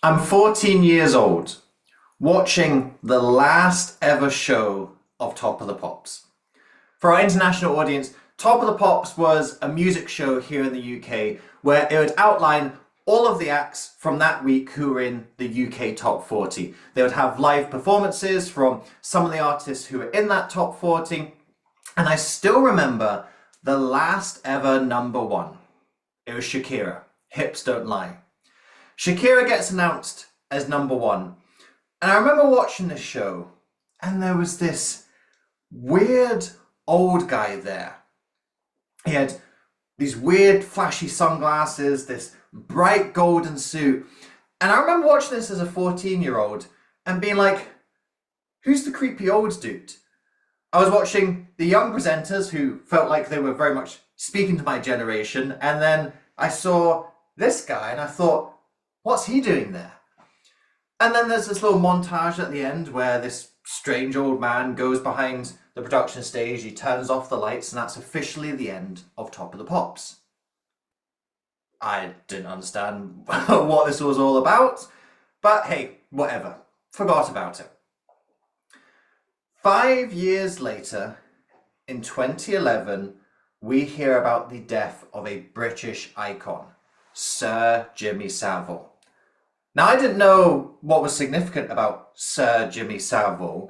I'm 14 years old, watching the last ever show of Top of the Pops. For our international audience, Top of the Pops was a music show here in the UK where it would outline all of the acts from that week who were in the UK Top 40. They would have live performances from some of the artists who were in that Top 40, and I still remember the last ever number one. It was Shakira, Hips Don't Lie. Shakira gets announced as number one, and I remember watching this show, and there was this weird old guy there. He had these weird flashy sunglasses, this bright golden suit, and I remember watching this as a 14-year-old and being like, who's the creepy old dude? I was watching the young presenters who felt like they were very much speaking to my generation, and then I saw this guy and I thought, what's he doing there? And then there's this little montage at the end where this strange old man goes behind the production stage, he turns off the lights, and that's officially the end of Top of the Pops. I didn't understand what this was all about, but hey, whatever. Forgot about it. 5 years later, in 2011, we hear about the death of a British icon, Sir Jimmy Savile. Now, I didn't know what was significant about Sir Jimmy Savile,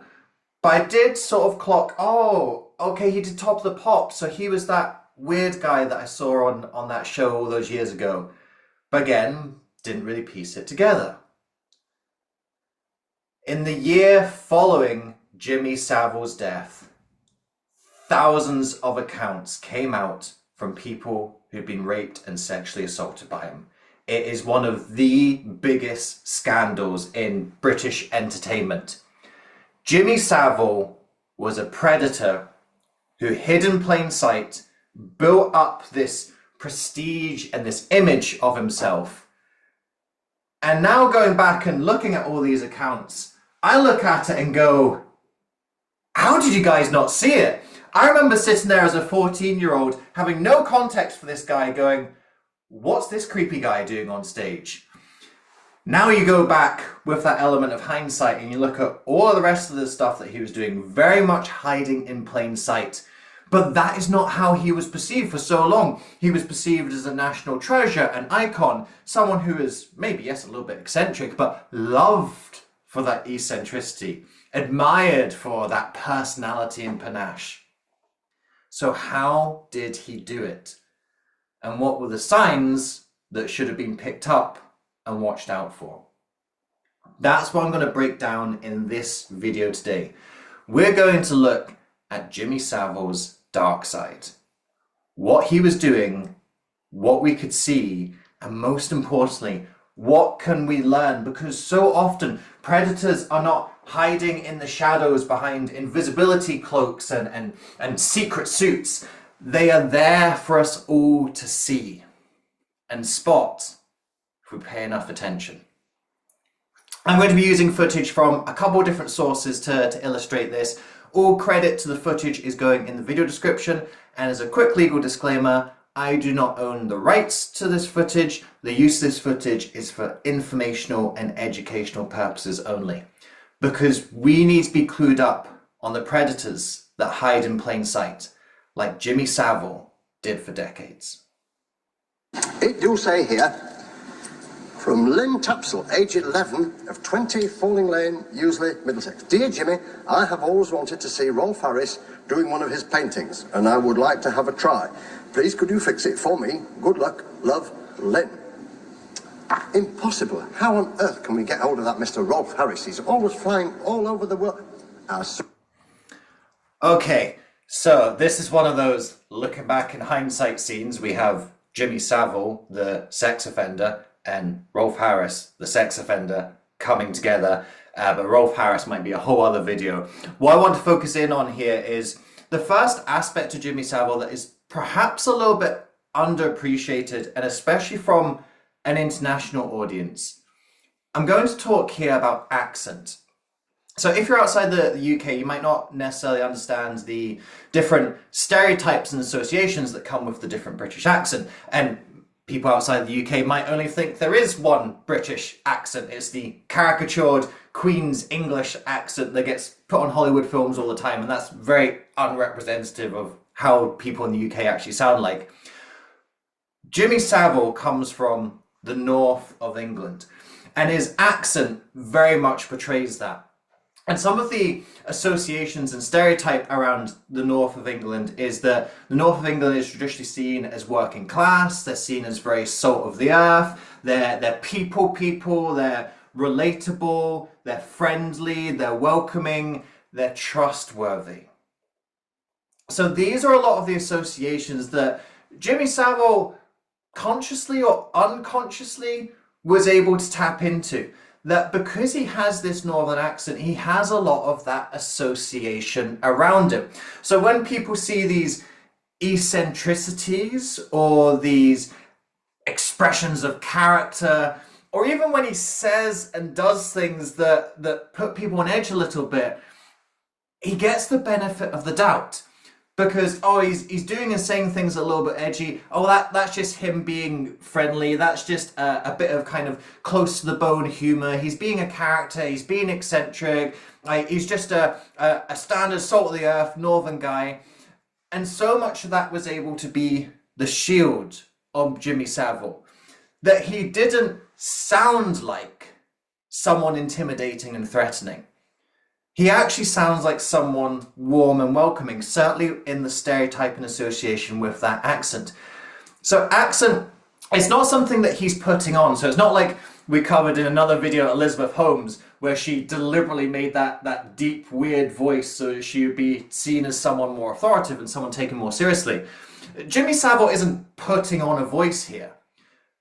but I did sort of clock, oh, okay, he did Top of the Pops, so he was that weird guy that I saw on that show all those years ago. But again, didn't really piece it together. In the year following Jimmy Savile's death, thousands of accounts came out from people who'd been raped and sexually assaulted by him. It is one of the biggest scandals in British entertainment. Jimmy Savile was a predator who hid in plain sight, built up this prestige and this image of himself. And now going back and looking at all these accounts, I look at it and go, how did you guys not see it? I remember sitting there as a 14-year-old having no context for this guy going, what's this creepy guy doing on stage? Now you go back with that element of hindsight and you look at all of the rest of the stuff that he was doing, very much hiding in plain sight. But that is not how he was perceived for so long. He was perceived as a national treasure, an icon, someone who is maybe, yes, a little bit eccentric, but loved for that eccentricity, admired for that personality and panache. So how did he do it? And what were the signs that should have been picked up and watched out for? That's what I'm going to break down in this video today. We're going to look at Jimmy Savile's dark side, what he was doing, what we could see, and most importantly, what can we learn? Because so often predators are not hiding in the shadows behind invisibility cloaks and secret suits. They are there for us all to see and spot if we pay enough attention. I'm going to be using footage from a couple of different sources to illustrate this. All credit to the footage is going in the video description, and as a quick legal disclaimer, I do not own the rights to this footage. The use of this footage is for informational and educational purposes only, because we need to be clued up on the predators that hide in plain sight, like Jimmy Savile did for decades. It do say here, from Lynn Tapsell, age 11, of 20 Falling Lane, Useley, Middlesex. Dear Jimmy, I have always wanted to see Rolf Harris doing one of his paintings, and I would like to have a try. Please could you fix it for me? Good luck. Love, Lynn. Impossible. How on earth can we get hold of that Mr. Rolf Harris? He's always flying all over the world. Okay, so this is one of those looking back in hindsight scenes. We have Jimmy Savile, the sex offender, and Rolf Harris, the sex offender, coming together. But Rolf Harris might be a whole other video. What I want to focus in on here is the first aspect to Jimmy Savile that is perhaps a little bit underappreciated, and especially from an international audience. I'm going to talk here about accent. So if you're outside the UK, you might not necessarily understand the different stereotypes and associations that come with the different British accent. And people outside the UK might only think there is one British accent. It's the caricatured Queen's English accent that gets put on Hollywood films all the time, and that's very unrepresentative of how people in the UK actually sound like. Jimmy Savile comes from the north of England, and his accent very much portrays that. And some of the associations and stereotype around the north of England is that the north of England is traditionally seen as working class. They're seen as very salt of the earth. They're people, they're relatable, they're friendly, they're welcoming, they're trustworthy. So these are a lot of the associations that Jimmy Savile, consciously or unconsciously, was able to tap into. That because he has this northern accent, he has a lot of that association around him. So when people see these eccentricities or these expressions of character, or even when he says and does things that put people on edge a little bit, he gets the benefit of the doubt. Because, oh, he's doing and saying things a little bit edgy. Oh, that's just him being friendly. That's just a bit of kind of close to the bone humor. He's being a character. He's being eccentric. He's just a standard salt of the earth northern guy. And so much of that was able to be the shield of Jimmy Savile, that he didn't sound like someone intimidating and threatening. He actually sounds like someone warm and welcoming, certainly in the stereotype and association with that accent. So accent, it's not something that he's putting on. So it's not like we covered in another video, Elizabeth Holmes, where she deliberately made that deep, weird voice so she would be seen as someone more authoritative and someone taken more seriously. Jimmy Savile isn't putting on a voice here,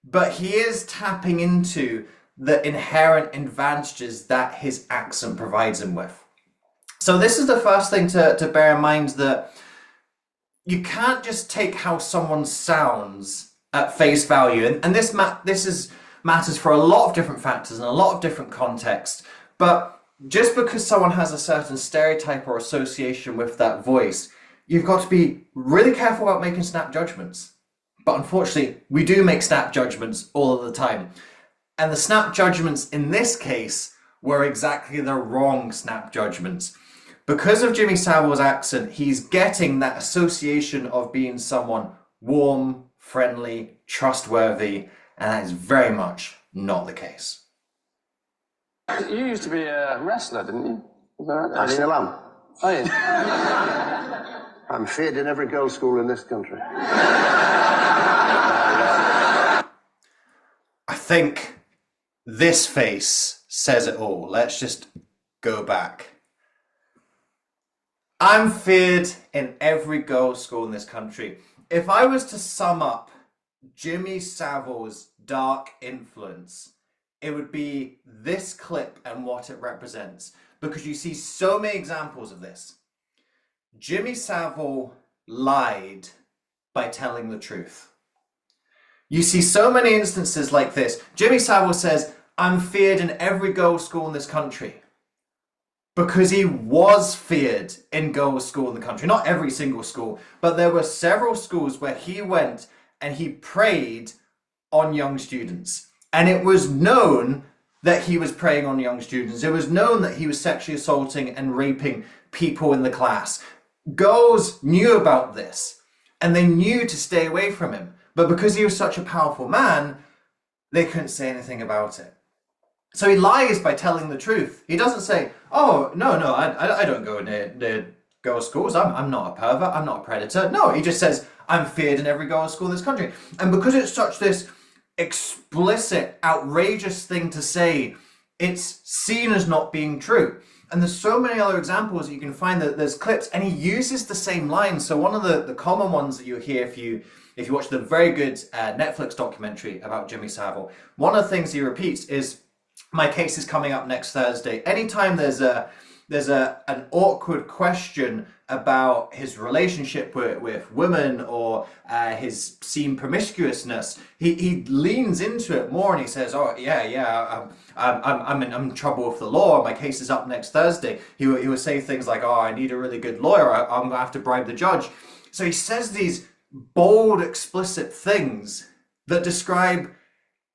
but he is tapping into the inherent advantages that his accent provides him with. So this is the first thing to bear in mind, that you can't just take how someone sounds at face value. And this matters for a lot of different factors and a lot of different contexts. But just because someone has a certain stereotype or association with that voice, you've got to be really careful about making snap judgments. But unfortunately, we do make snap judgments all of the time. And the snap judgments in this case were exactly the wrong snap judgments. Because of Jimmy Savile's accent, he's getting that association of being someone warm, friendly, trustworthy, and that is very much not the case. You used to be a wrestler, didn't you? Is that right? I still am. Oh, yeah. I'm feared in every girls' school in this country. I think this face says it all. Let's just go back. I'm feared in every girls' school in this country. If I was to sum up Jimmy Savile's dark influence, it would be this clip and what it represents. Because you see so many examples of this. Jimmy Savile lied by telling the truth. You see so many instances like this. Jimmy Savile says, I'm feared in every girls' school in this country. Because he was feared in girls' school in the country. Not every single school, but there were several schools where he went and he preyed on young students. And it was known that he was preying on young students. It was known that he was sexually assaulting and raping people in the class. Girls knew about this and they knew to stay away from him. But because he was such a powerful man, they couldn't say anything about it. So he lies by telling the truth. He doesn't say, oh, no, I don't go near girls' schools. I'm not a pervert. I'm not a predator. No, he just says, I'm feared in every girls' school in this country. And because it's such this explicit, outrageous thing to say, it's seen as not being true. And there's so many other examples that you can find that there's clips, and he uses the same lines. So one of the common ones that you'll hear if you watch the very good Netflix documentary about Jimmy Savile, one of the things he repeats is, my case is coming up next Thursday. Anytime there's an awkward question about his relationship with women or his seem promiscuousness, he leans into it more and he says, oh yeah, I'm in trouble with the law. My case is up next Thursday. He would say things like, oh, I need a really good lawyer. I'm gonna have to bribe the judge. So he says these bold, explicit things that describe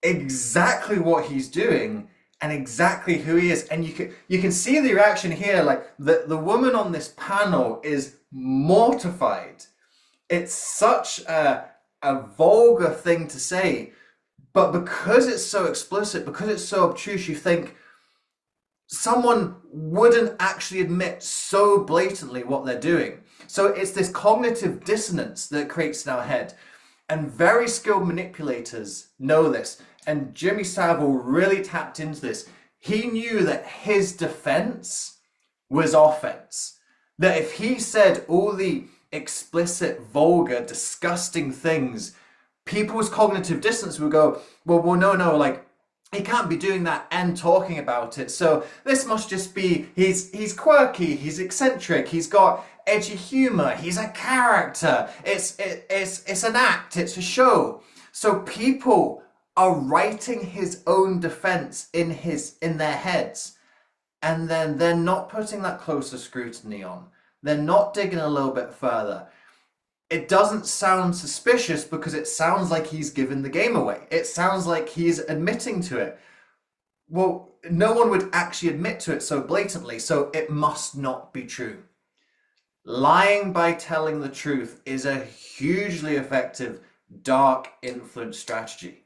exactly what he's doing and exactly who he is. And you can see the reaction here, like the woman on this panel is mortified. It's such a vulgar thing to say, but because it's so explicit, because it's so obtuse, you think someone wouldn't actually admit so blatantly what they're doing. So it's this cognitive dissonance that creates in our head. And very skilled manipulators know this. And Jimmy Savile really tapped into this. He knew that his defense was offense. That if he said all the explicit, vulgar, disgusting things, people's cognitive dissonance would go, well, no, like, he can't be doing that and talking about it. So this must just be, he's quirky, he's eccentric, he's got edgy humor, he's a character, it's an act, it's a show. So people are writing his own defense in their heads, and then they're not putting that closer scrutiny on. They're not digging a little bit further. It doesn't sound suspicious because it sounds like he's given the game away. It sounds like he's admitting to it. Well, no one would actually admit to it so blatantly, so it must not be true. Lying by telling the truth is a hugely effective dark influence strategy.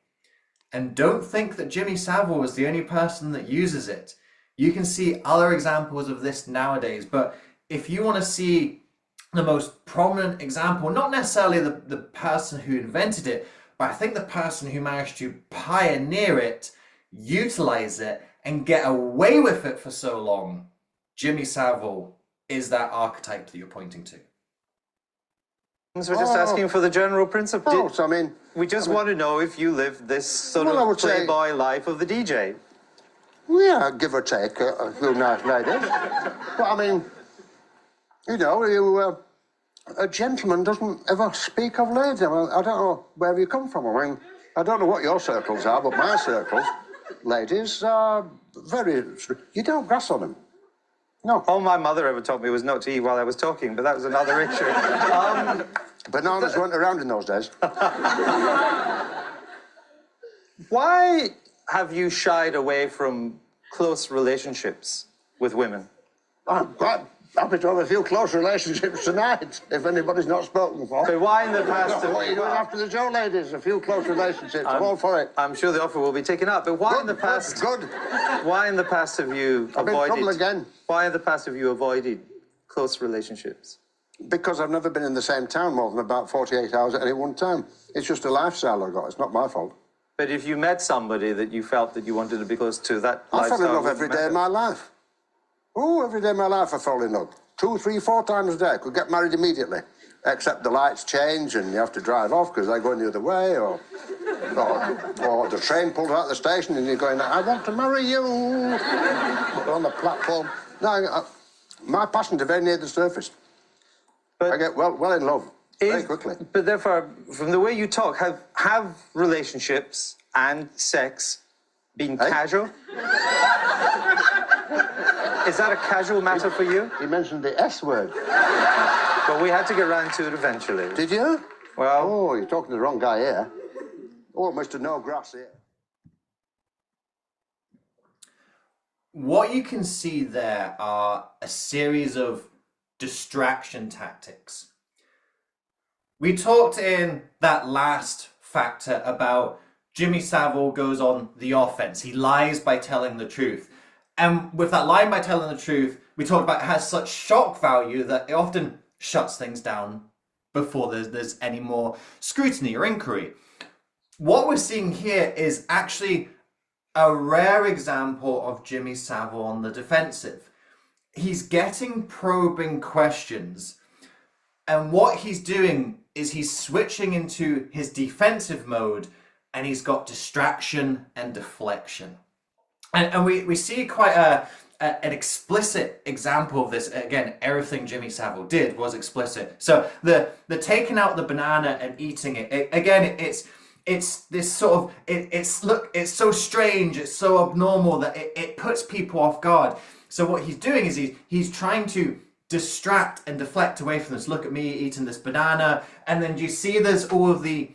And don't think that Jimmy Savile is the only person that uses it. You can see other examples of this nowadays, but if you want to see the most prominent example, not necessarily the person who invented it, but I think the person who managed to pioneer it, utilize it, and get away with it for so long, Jimmy Savile is that archetype that you're pointing to. We're just asking for the general principle. Oh, so I mean... We just want to know if you live this sort of playboy life of the DJ. Yeah, give or take a few nice ladies. But I mean, you know, a gentleman doesn't ever speak of ladies. I mean, I don't know where you come from. I mean, I don't know what your circles are, but my circles, ladies, are very... You don't grass on them. No. All my mother ever taught me was not to eat while I was talking, but that was another issue. Bananas weren't around in those days. Why have you shied away from close relationships with women? I'm quite happy to have a few close relationships tonight, if anybody's not spoken for. But why in the past... What are you doing after the show, ladies? A few close relationships, I'm all for it. I'm sure the offer will be taken up, but why in the past... Good. Why in the past have you I'm in trouble again. Why in the past have you avoided close relationships? Because I've never been in the same town more than about 48 hours at any one time. It's just a lifestyle I've got. It's not my fault. But if you met somebody that you felt that you wanted to be close to, that I fell in love every day of my life. Oh, every day of my life I fell in love. 2, 3, 4 times a day. I could get married immediately. Except the lights change and you have to drive off because they're going the other way, or the train pulls out of the station and you're going, I want to marry you. On the platform. No, my passions are very near the surface. But I get well in love very quickly. But therefore, from the way you talk, have relationships and sex been casual? Is that a casual matter for you? You mentioned the S word. Well, we had to get round to it eventually. Did you? Well... Oh, you're talking to the wrong guy here. Oh, Mr. No Grass here. What you can see there are a series of distraction tactics. We talked in that last factor about Jimmy Savile goes on the offense. He lies by telling the truth. And with that lying by telling the truth, we talked about it has such shock value that it often shuts things down before there's any more scrutiny or inquiry. What we're seeing here is actually a rare example of Jimmy Savile on the defensive. He's getting probing questions, and what he's doing is he's switching into his defensive mode, and he's got distraction and deflection. And we see quite an explicit example of this. Again, everything Jimmy Savile did was explicit. So the taking out the banana and eating it, again, it's this sort of, it's so strange, it's so abnormal that it puts people off guard. So what he's doing is he's trying to distract and deflect away from this. Look at me eating this banana. And then you see there's all of the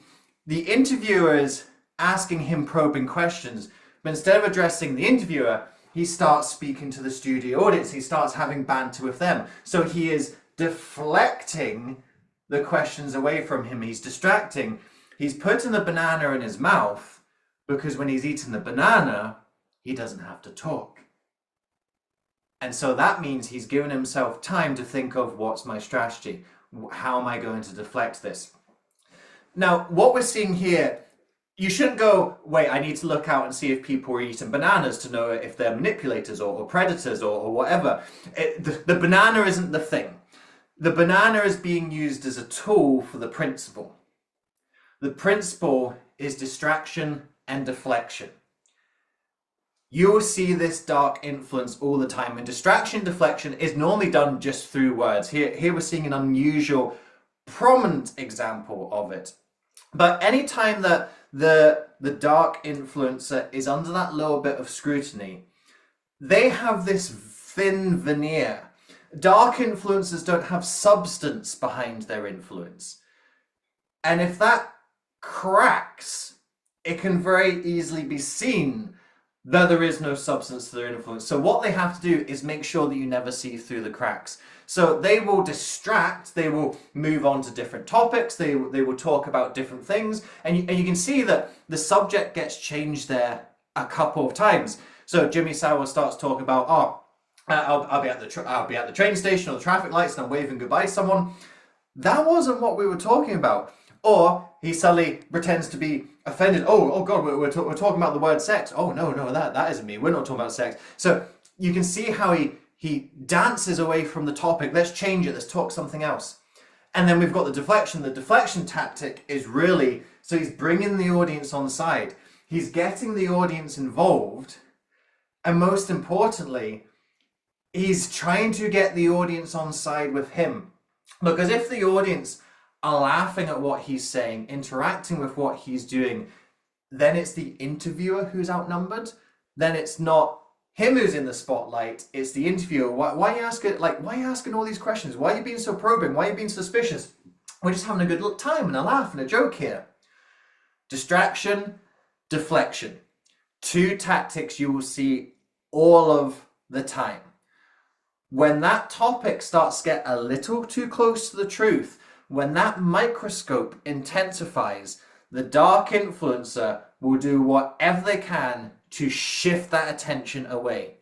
The interviewer is asking him probing questions, but instead of addressing the interviewer, he starts speaking to the studio audience. He starts having banter with them. So he is deflecting the questions away from him. He's distracting. He's putting the banana in his mouth because when he's eating the banana, he doesn't have to talk. And so that means he's given himself time to think of, what's my strategy? How am I going to deflect this? Now, what we're seeing here, you shouldn't go, wait, I need to look out and see if people are eating bananas to know if they're manipulators or predators or whatever. The banana isn't the thing. The banana is being used as a tool for the principle. The principle is distraction and deflection. You will see this dark influence all the time, and distraction, deflection is normally done just through words. Here we're seeing an unusual, prominent example of it. But anytime that the dark influencer is under that little bit of scrutiny, they have this thin veneer. Dark influencers don't have substance behind their influence. And if that cracks, it can very easily be seen that there is no substance to their influence. So what they have to do is make sure that you never see through the cracks. So they will distract, they will move on to different topics, they will talk about different things, and you can see that the subject gets changed there a couple of times. So Jimmy Savile starts talking about, I'll be at the train station or the traffic lights and I'm waving goodbye to someone. That wasn't what we were talking about. Or he suddenly pretends to be offended. Oh God, we're talking about the word sex. Oh no, that isn't me. We're not talking about sex. So you can see how he dances away from the topic. Let's change it. Let's talk something else. And then we've got the deflection. The deflection tactic is really, so he's bringing the audience on side. He's getting the audience involved. And most importantly, he's trying to get the audience on side with him. Because if the audience are laughing at what he's saying, interacting with what he's doing, then it's the interviewer who's outnumbered. Then it's not him who's in the spotlight, it's the interviewer. Why are you asking all these questions? Why are you being so probing? Why are you being suspicious? We're just having a good time and a laugh and a joke here. Distraction, deflection. Two tactics you will see all of the time. When that topic starts to get a little too close to the truth, when that microscope intensifies, the dark influencer will do whatever they can to shift that attention away.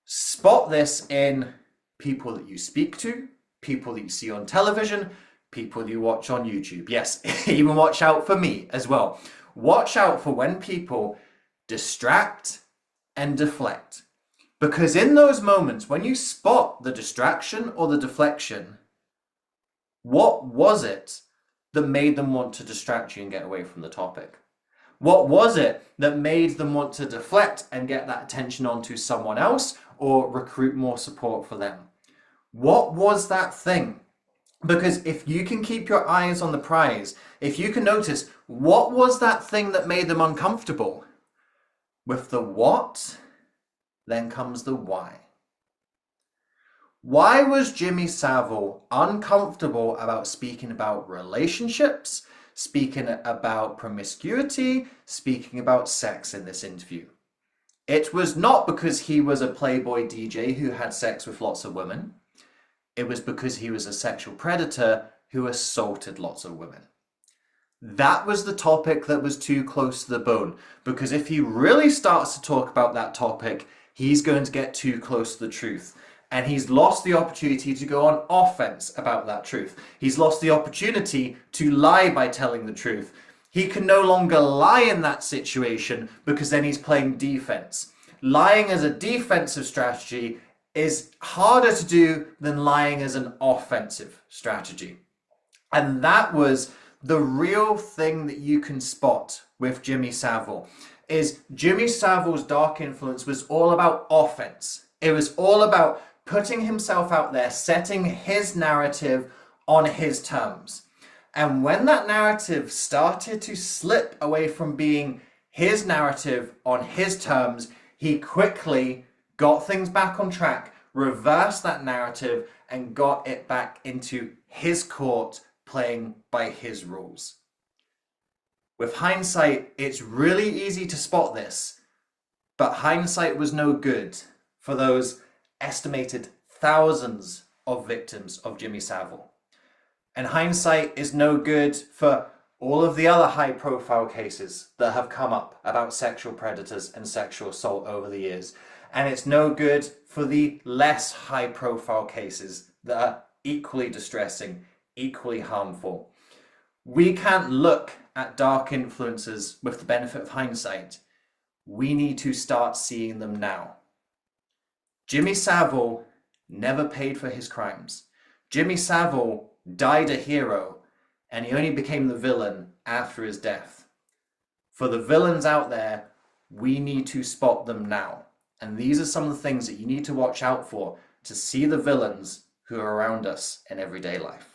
Spot this in people that you speak to, people that you see on television, people that you watch on YouTube. Yes, even watch out for me as well. Watch out for when people distract and deflect. Because in those moments, when you spot the distraction or the deflection, what was it that made them want to distract you and get away from the topic? What was it that made them want to deflect and get that attention onto someone else or recruit more support for them? What was that thing? Because if you can keep your eyes on the prize, if you can notice what was that thing that made them uncomfortable, with the what, then comes the why. Why was Jimmy Savile uncomfortable about speaking about relationships, speaking about promiscuity, speaking about sex in this interview? It was not because he was a playboy DJ who had sex with lots of women. It was because he was a sexual predator who assaulted lots of women. That was the topic that was too close to the bone, because if he really starts to talk about that topic, he's going to get too close to the truth. And he's lost the opportunity to go on offense about that truth. He's lost the opportunity to lie by telling the truth. He can no longer lie in that situation because then he's playing defense. Lying as a defensive strategy is harder to do than lying as an offensive strategy. And that was the real thing that you can spot with Jimmy Savile. Is Jimmy Savile's dark influence was all about offense. It was all about putting himself out there, setting his narrative on his terms. And when that narrative started to slip away from being his narrative on his terms, he quickly got things back on track, reversed that narrative, and got it back into his court, playing by his rules. With hindsight, it's really easy to spot this, but hindsight was no good for those estimated thousands of victims of Jimmy Savile. And hindsight is no good for all of the other high-profile cases that have come up about sexual predators and sexual assault over the years. And it's no good for the less high-profile cases that are equally distressing, equally harmful. We can't look at dark influences with the benefit of hindsight. We need to start seeing them now. Jimmy Savile never paid for his crimes. Jimmy Savile died a hero, and he only became the villain after his death. For the villains out there, we need to spot them now. And these are some of the things that you need to watch out for to see the villains who are around us in everyday life.